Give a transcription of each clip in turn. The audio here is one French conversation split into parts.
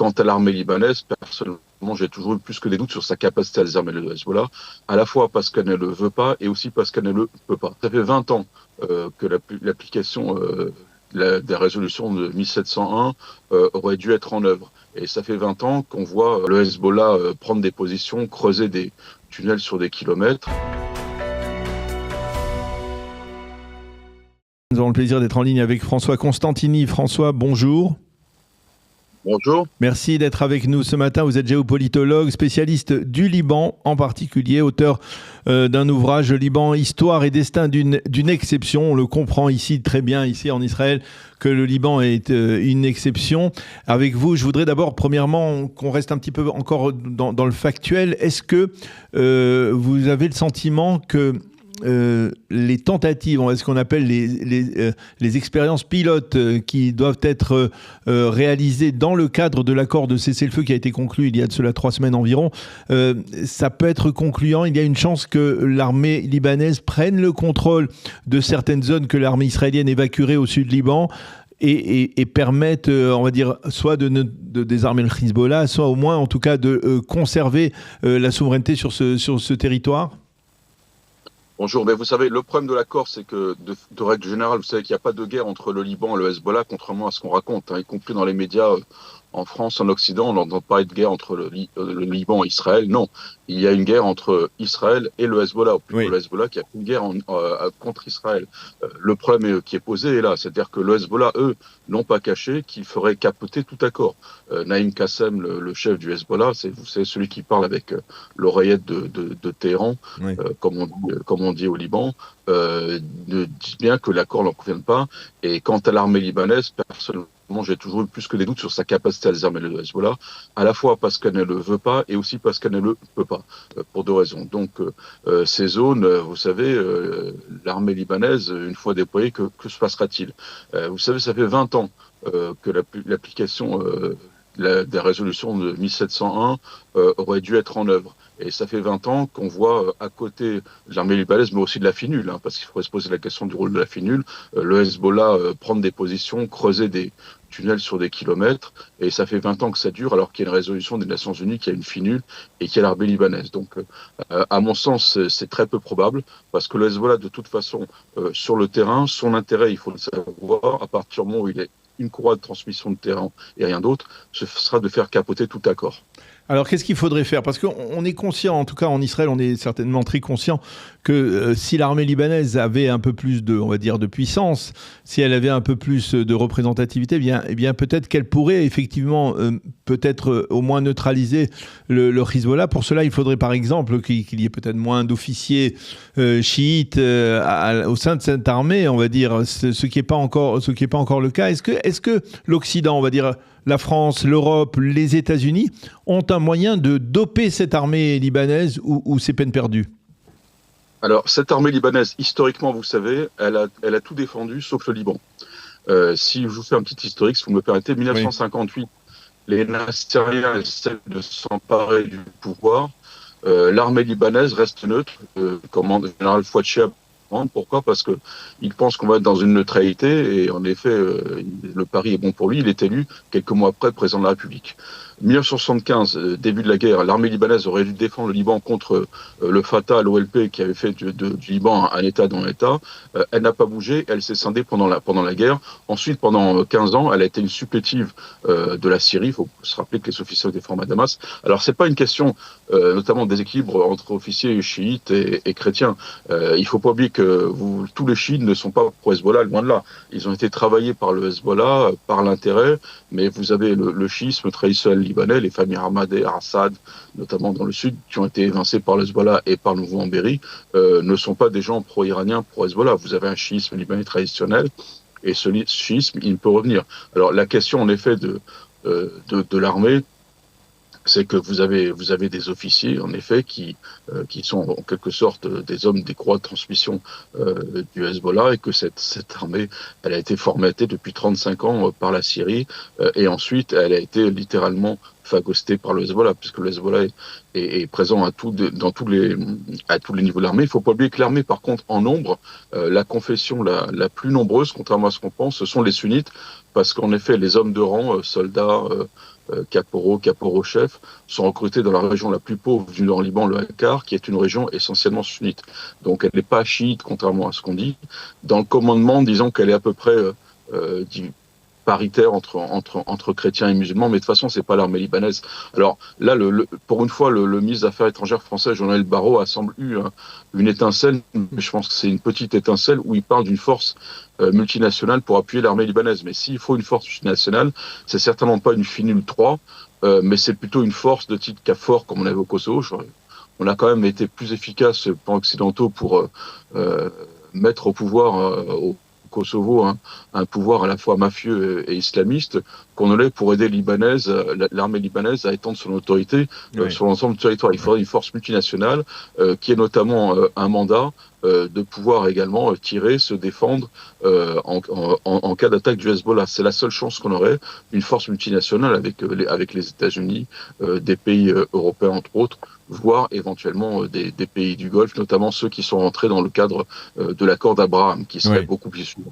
quant à l'armée libanaise, personnellement, j'ai toujours eu plus que des doutes sur sa capacité à désarmer le Hezbollah, à la fois parce qu'elle ne le veut pas et aussi parce qu'elle ne le peut pas. Ça fait 20 ans que l'application des résolutions de 1701 aurait dû être en œuvre. Et ça fait 20 ans qu'on voit le Hezbollah prendre des positions, creuser des tunnels sur des kilomètres. Nous avons le plaisir d'être en ligne avec François Constantini. François, bonjour. Bonjour. Merci d'être avec nous ce matin. Vous êtes géopolitologue, spécialiste du Liban en particulier, auteur d'un ouvrage, Le Liban, histoire et destin d'une exception. On le comprend ici très bien, ici en Israël, que le Liban est une exception. Avec vous, je voudrais d'abord, premièrement, qu'on reste un petit peu encore dans le factuel. Est-ce que vous avez le sentiment que les tentatives, ce qu'on appelle les expériences pilotes qui doivent être réalisées dans le cadre de l'accord de cessez-le-feu qui a été conclu il y a de cela 3 semaines environ, ça peut être concluant. Il y a une chance que l'armée libanaise prenne le contrôle de certaines zones que l'armée israélienne évacuerait au sud Liban et permettent, on va dire, soit de désarmer le Hezbollah, soit au moins, en tout cas, de conserver la souveraineté sur ce territoire. Bonjour, mais vous savez, le problème de l'accord, c'est que de règle générale, vous savez qu'il n'y a pas de guerre entre le Liban et le Hezbollah, contrairement à ce qu'on raconte, y compris dans les médias en France, en Occident, on n'entend pas de guerre entre le Liban et Israël. Non, il y a une guerre entre Israël et le Hezbollah, ou plutôt le Hezbollah qui a une guerre contre Israël. Le problème qui est posé est là, c'est-à-dire que le Hezbollah, eux, n'ont pas caché qu'ils feraient capoter tout accord. Naïm Qassem, le chef du Hezbollah, vous savez, celui qui parle avec l'oreillette de Téhéran, comme on dit au Liban, dit bien que l'accord n'en convient pas. Et quant à l'armée libanaise, personnellement, j'ai toujours eu plus que des doutes sur sa capacité à désarmer le Hezbollah, à la fois parce qu'elle ne le veut pas et aussi parce qu'elle ne le peut pas, pour 2 raisons. Donc, ces zones, vous savez, l'armée libanaise, une fois déployée, que se passera-t-il? Vous savez, ça fait 20 ans que l'application des résolutions de 1701 aurait dû être en œuvre. Et ça fait 20 ans qu'on voit à côté de l'armée libanaise, mais aussi de la FINUL, parce qu'il faudrait se poser la question du rôle de la FINUL, le Hezbollah prendre des positions, creuser des tunnels sur des kilomètres, et ça fait 20 ans que ça dure, alors qu'il y a une résolution des Nations Unies, qu'il y a une FINUL et qu'il y a l'armée libanaise. Donc, à mon sens, c'est très peu probable, parce que le Hezbollah, de toute façon, sur le terrain, son intérêt, il faut le savoir, à partir du moment où il est une courroie de transmission de terrain et rien d'autre, ce sera de faire capoter tout accord. Alors, qu'est-ce qu'il faudrait faire? Parce qu'on est conscient, en tout cas en Israël, on est certainement très conscient que si l'armée libanaise avait un peu plus de puissance, si elle avait un peu plus de représentativité, eh bien peut-être qu'elle pourrait effectivement, peut-être au moins neutraliser le Hezbollah. Pour cela, il faudrait par exemple qu'il y ait peut-être moins d'officiers chiites au sein de cette armée, on va dire, ce qui n'est pas encore le cas. Est-ce que l'Occident, on va dire, la France, l'Europe, les États-Unis ont un moyen de doper cette armée libanaise ou c'est peine perdue? Alors, cette armée libanaise, historiquement, vous savez, elle a tout défendu, sauf le Liban. Si je vous fais un petit historique, si vous me permettez, 1958, les Nassériens essaient de s'emparer du pouvoir. L'armée libanaise reste neutre, commande le général Fouad. Pourquoi? Parce qu'il pense qu'on va être dans une neutralité et en effet, le pari est bon pour lui. Il est élu quelques mois après président de la République. 1975, début de la guerre, l'armée libanaise aurait dû défendre le Liban contre le Fatah, l'OLP, qui avait fait du Liban un État dans l'État. Elle n'a pas bougé, elle s'est scindée pendant la guerre. Ensuite, pendant 15 ans, elle a été une supplétive de la Syrie. Il faut se rappeler que les officiers étaient formés à Damas. Alors, c'est pas une question, notamment des équilibres entre officiers chiites et chrétiens. Il ne faut pas oublier que tous les chiites ne sont pas pro Hezbollah, loin de là. Ils ont été travaillés par le Hezbollah, par l'intérêt, mais vous avez le chiisme traditionnel libanais, les familles Ahmadi, Assad, notamment dans le sud, qui ont été évincées par le Hezbollah et par le mouvement Berry, ne sont pas des gens pro-iraniens, pro-Hezbollah. Vous avez un chiisme libanais traditionnel, et ce chiisme, il peut revenir. Alors la question, en effet, de l'armée, c'est que vous avez des officiers, en effet, qui sont en quelque sorte des hommes des croix de transmission du Hezbollah, et que cette armée, elle a été formatée depuis 35 ans par la Syrie, et ensuite elle a été littéralement fagocitée par le Hezbollah, puisque le Hezbollah est présent à tous les niveaux de l'armée. Il ne faut pas oublier que l'armée, par contre, en nombre, la confession la plus nombreuse, contrairement à ce qu'on pense, ce sont les sunnites, parce qu'en effet, les hommes de rang, soldats, caporaux-chefs, sont recrutés dans la région la plus pauvre du Nord-Liban, le Akkar, qui est une région essentiellement sunnite. Donc elle n'est pas chiite, contrairement à ce qu'on dit. Dans le commandement, disons qu'elle est à peu près paritaire entre chrétiens et musulmans, mais de toute façon, c'est pas l'armée libanaise. Alors là, pour une fois, le ministre des Affaires étrangères français, Jean-Noël Barrot, a semble eu une étincelle, mais je pense que c'est une petite étincelle, où il parle d'une force multinationale pour appuyer l'armée libanaise. Mais s'il faut une force multinationale, c'est certainement pas une FINUL 3, mais c'est plutôt une force de type KFOR, comme on avait au Kosovo. On a quand même été plus efficace, pour occidentaux, pour mettre au pouvoir au Kosovo un pouvoir à la fois mafieux et islamiste, qu'on allait pour aider l'armée libanaise à étendre son autorité sur l'ensemble du territoire. Il faudrait une force multinationale qui ait notamment un mandat de pouvoir également tirer, se défendre en cas d'attaque du Hezbollah. C'est la seule chance qu'on aurait, une force multinationale avec les États-Unis, des pays européens entre autres, voire éventuellement des pays du Golfe, notamment ceux qui sont rentrés dans le cadre de l'accord d'Abraham, qui serait beaucoup plus sûr.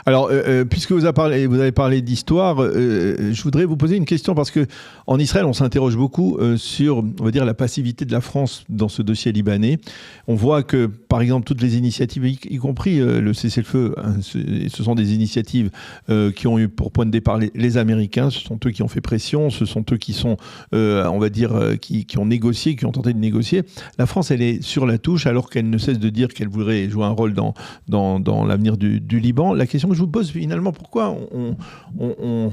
Alors, puisque vous avez parlé d'histoire, je voudrais vous poser une question parce que en Israël, on s'interroge beaucoup sur, on va dire, la passivité de la France dans ce dossier libanais. On voit que, par exemple, toutes les initiatives, y compris le cessez-le-feu, ce sont des initiatives qui ont eu pour point de départ les Américains. Ce sont eux qui ont fait pression, ce sont eux qui sont, on va dire, qui ont négocié, qui ont tenté de négocier. La France, elle est sur la touche alors qu'elle ne cesse de dire qu'elle voudrait jouer un rôle dans l'avenir du Liban. La question que je vous pose finalement, pourquoi on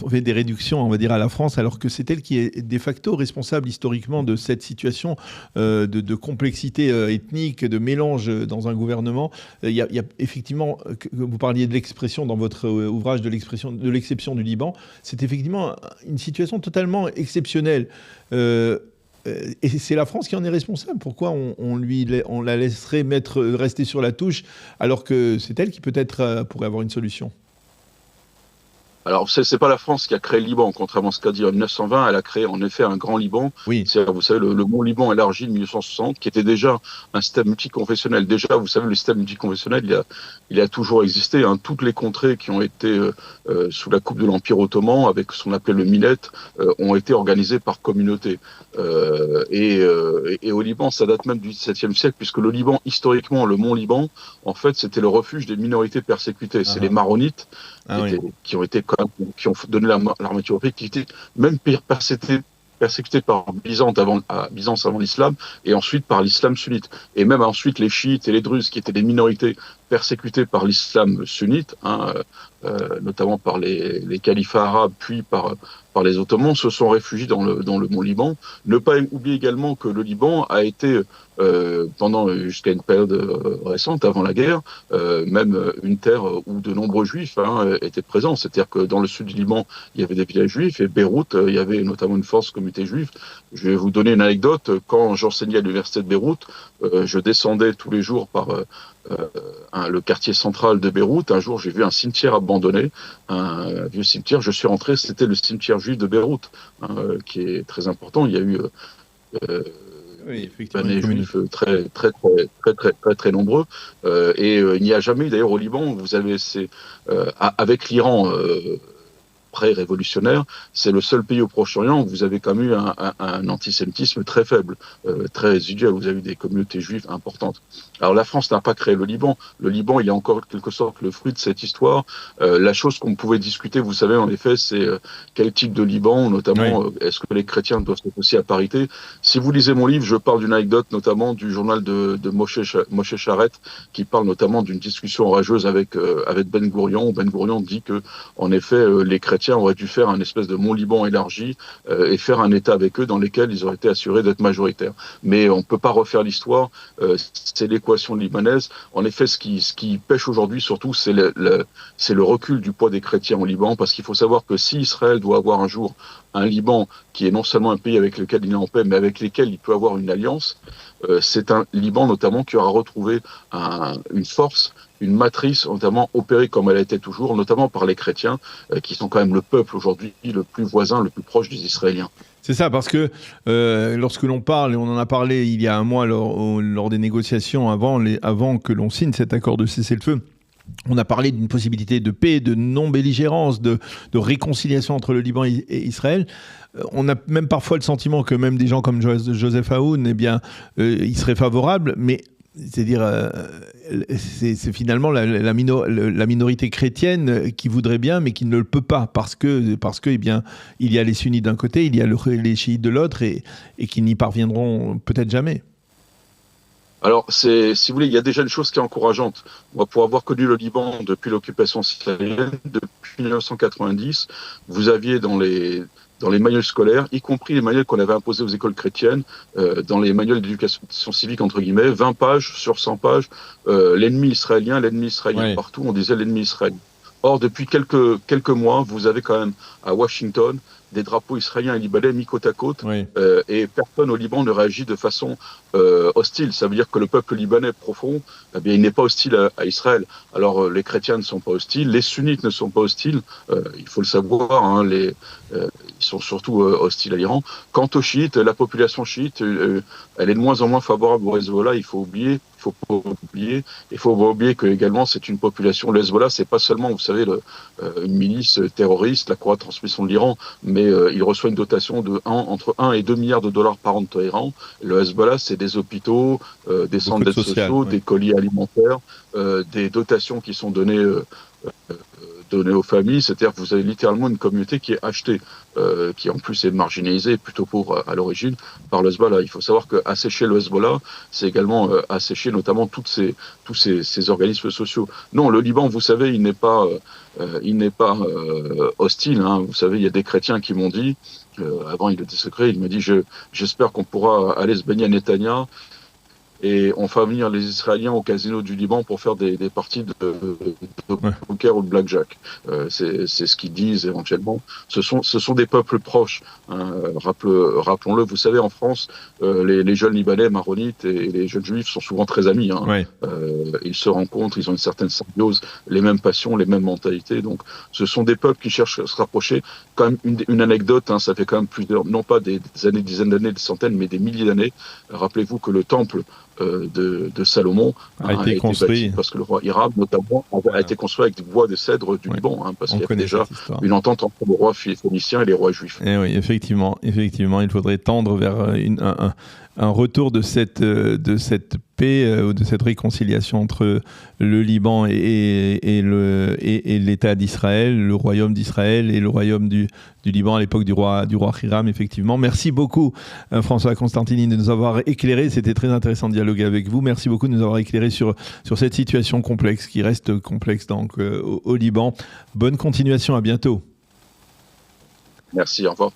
fait des réductions, on va dire, à la France, alors que c'est elle qui est de facto responsable historiquement de cette situation de complexité ethnique, de mélange dans un gouvernement. Il y a effectivement, vous parliez de l'expression dans votre ouvrage de l'exception du Liban, c'est effectivement une situation totalement exceptionnelle. Et c'est la France qui en est responsable. Pourquoi on la laisserait rester sur la touche alors que c'est elle qui peut-être pourrait avoir une solution? Alors, c'est pas la France qui a créé le Liban, contrairement à ce qu'a dit en 1920. Elle a créé en effet un grand Liban. Oui. C'est-à-dire, vous savez, le Mont Liban élargi de 1860, qui était déjà un système multiconfessionnel. Déjà, vous savez, le système multiconfessionnel, il a toujours existé. Toutes les contrées qui ont été sous la coupe de l'Empire ottoman, avec ce qu'on appelait le millet, ont été organisées par communauté. Et au Liban, ça date même du XVIIe siècle, puisque le Liban, historiquement, le Mont Liban, en fait, c'était le refuge des minorités persécutées. C'est les Maronites qui ont donné l'armature européenne, qui étaient même persécutés par Byzance avant l'islam, et ensuite par l'islam sunnite. Et même ensuite les chiites et les druzes, qui étaient des minorités persécutées par l'islam sunnite, notamment par les califats arabes, puis par les Ottomans, se sont réfugiés dans le Mont Liban. Ne pas oublier également que le Liban a été, jusqu'à une période récente, avant la guerre, même une terre où de nombreux juifs étaient présents. C'est-à-dire que dans le sud du Liban, il y avait des villages juifs, et Beyrouth, il y avait notamment une force communauté juive. Je vais vous donner une anecdote. Quand j'enseignais à l'université de Beyrouth, je descendais tous les jours par le quartier central de Beyrouth. Un jour, j'ai vu un cimetière abandonné, un vieux cimetière. Je suis rentré, c'était le cimetière juif de Beyrouth, qui est très important. Il y a eu des juifs très nombreux. Et il n'y a jamais, d'ailleurs, au Liban, vous avez avec l'Iran pré-révolutionnaire, c'est le seul pays au Proche-Orient où vous avez quand même eu un antisémitisme très faible, très résiduel. Vous avez eu des communautés juives importantes. Alors la France n'a pas créé le Liban. Le Liban, il est encore quelque sorte le fruit de cette histoire. La chose qu'on pouvait discuter, vous savez, en effet, c'est quel type de Liban, notamment, est-ce que les chrétiens doivent être aussi à parité? Si vous lisez mon livre, je parle d'une anecdote, notamment du journal de Moshe Charet, qui parle notamment d'une discussion orageuse avec Ben Gourion. Ben Gourion dit que, en effet, les chrétiens auraient dû faire un espèce de Mont Liban élargi et faire un État avec eux dans lequel ils auraient été assurés d'être majoritaires. Mais on ne peut pas refaire l'histoire, c'est l'équation libanaise. En effet, ce qui pêche aujourd'hui surtout, c'est le recul du poids des chrétiens au Liban, parce qu'il faut savoir que si Israël doit avoir un jour un Liban qui est non seulement un pays avec lequel il est en paix, mais avec lequel il peut avoir une alliance, c'est un Liban notamment qui aura retrouvé une force, une matrice notamment opérée comme elle a été toujours, notamment par les chrétiens, qui sont quand même le peuple aujourd'hui le plus voisin, le plus proche des Israéliens. C'est ça, parce que lorsque l'on parle, et on en a parlé il y a un mois lors des négociations avant que l'on signe cet accord de cessez-le-feu, On a parlé d'une possibilité de paix, de non-belligérance, de réconciliation entre le Liban et Israël. On a même parfois le sentiment que même des gens comme Joseph Aoun, eh bien, ils seraient favorables, mais c'est-à-dire, c'est finalement la minorité chrétienne qui voudrait bien, mais qui ne le peut pas, parce que eh bien, il y a les sunnites d'un côté, il y a les chiites de l'autre, et qui n'y parviendront peut-être jamais. Alors, si vous voulez, il y a déjà une chose qui est encourageante. Moi, pour avoir connu le Liban depuis l'occupation israélienne, depuis 1990, vous aviez dans les manuels scolaires, y compris les manuels qu'on avait imposés aux écoles chrétiennes, dans les manuels d'éducation civique, entre guillemets, 20 pages sur 100 pages, l'ennemi israélien Ouais. partout, on disait l'ennemi israélien. Or, depuis quelques mois, vous avez quand même à Washington des drapeaux israéliens et libanais mis côte à côte, Oui. et personne au Liban ne réagit de façon hostile. Ça veut dire que le peuple libanais profond, eh bien, il n'est pas hostile à Israël. Alors, les chrétiens ne sont pas hostiles, les sunnites ne sont pas hostiles, il faut le savoir, hein, ils sont surtout hostiles à l'Iran. Quant aux chiites, la population chiite, elle est de moins en moins favorable au Hezbollah, il faut pas oublier que également c'est une population. Le Hezbollah, c'est pas seulement, vous savez, une milice terroriste, la courroie de transmission de l'Iran, mais il reçoit une dotation entre 1 et 2 milliards de dollars par an de Téhéran. Le Hezbollah, c'est des hôpitaux, des centres d'aide sociaux, des colis alimentaires, des dotations qui sont données aux familles. C'est-à-dire que vous avez littéralement une communauté qui est achetée, qui en plus est marginalisée, plutôt pauvre à l'origine, par le Hezbollah. Il faut savoir qu'assécher le Hezbollah, c'est également assécher notamment tous ces organismes sociaux. Non, le Liban, vous savez, il n'est pas hostile. Hein. Vous savez, il y a des chrétiens qui m'ont dit, avant il était secret, il m'a dit j'espère qu'on pourra aller se baigner à Netanya et on fait venir les Israéliens au casino du Liban pour faire des parties de poker ou de blackjack. C'est ce qu'ils disent éventuellement. Ce sont des peuples proches. Hein. Rappelons-le, vous savez, en France, les jeunes Libanais, maronites et les jeunes Juifs sont souvent très amis. Hein. Ouais. Ils se rencontrent, ils ont une certaine symbiose, les mêmes passions, les mêmes mentalités. Donc, ce sont des peuples qui cherchent à se rapprocher. Quand même, une anecdote, hein, ça fait quand même plusieurs, non pas des années, dizaines d'années, des centaines, mais des milliers d'années. Rappelez-vous que le temple de Salomon a été construit bâti parce que le roi Hiram, notamment, a été construit avec du bois de cèdre du Liban, hein, parce qu'il y a déjà une entente entre le roi phénicien et les rois juifs. Et oui, effectivement, il faudrait tendre vers un retour de cette paix ou de cette réconciliation entre le Liban et l'État d'Israël, le royaume d'Israël et le royaume du Liban à l'époque du roi Hiram, effectivement. Merci beaucoup, François Constantini, de nous avoir éclairé. C'était très intéressant de dialoguer avec vous. Merci beaucoup de nous avoir éclairé sur cette situation complexe, qui reste complexe donc, au Liban. Bonne continuation, à bientôt. Merci, au revoir.